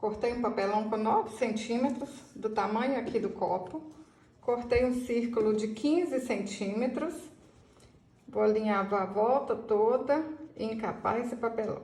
Cortei um papelão com 9 centímetros, do tamanho aqui do copo. Cortei um círculo de 15 centímetros. Vou alinhar a volta toda e encapar esse papelão.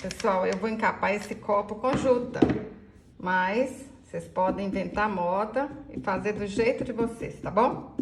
Pessoal, eu vou encapar esse copo com juta, mas vocês podem inventar moda e fazer do jeito de vocês, tá bom?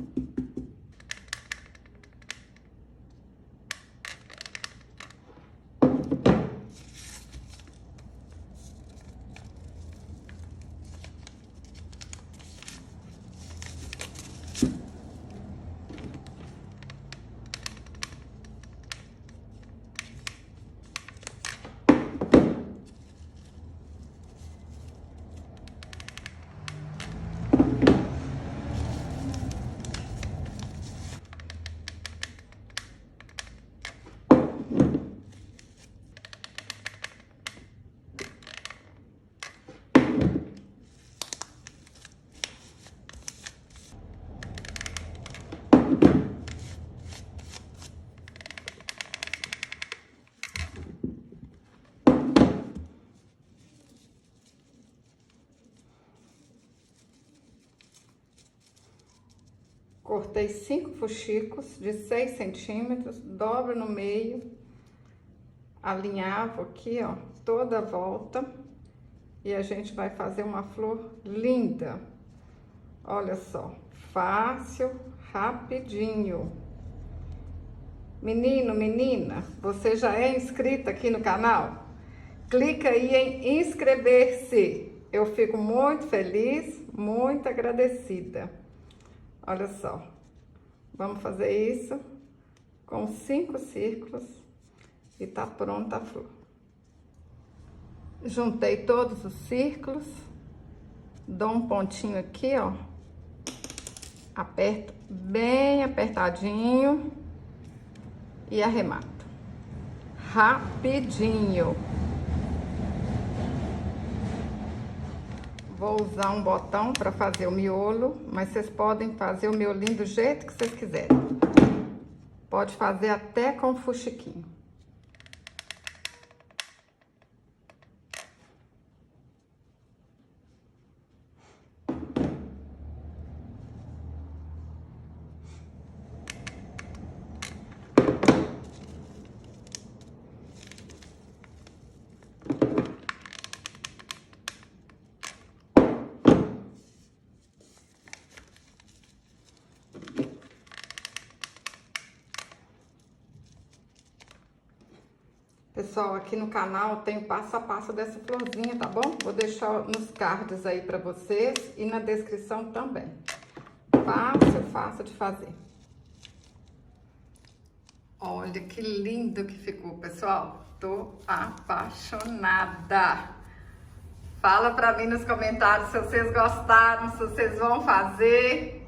Cortei 5 fuxicos de 6 centímetros, dobro no meio, alinhavo aqui, ó, toda a volta, e a gente vai fazer uma flor linda. Olha só, fácil, rapidinho. Menino, menina, você já é inscrita aqui no canal? Clica aí em inscrever-se. Eu fico muito feliz, muito agradecida. Olha só, vamos fazer isso com 5 círculos e tá pronta a flor. Juntei todos os círculos, dou um pontinho aqui, ó, aperto bem apertadinho e arremato. Rapidinho. Vou usar um botão para fazer o miolo, mas vocês podem fazer o miolinho do jeito que vocês quiserem. Pode fazer até com fuxiquinho. Pessoal, aqui no canal tem o passo a passo dessa florzinha, tá bom? Vou deixar nos cards aí pra vocês e na descrição também. Fácil, fácil de fazer. Olha que lindo que ficou, pessoal. Tô apaixonada. Fala pra mim nos comentários se vocês gostaram, se vocês vão fazer.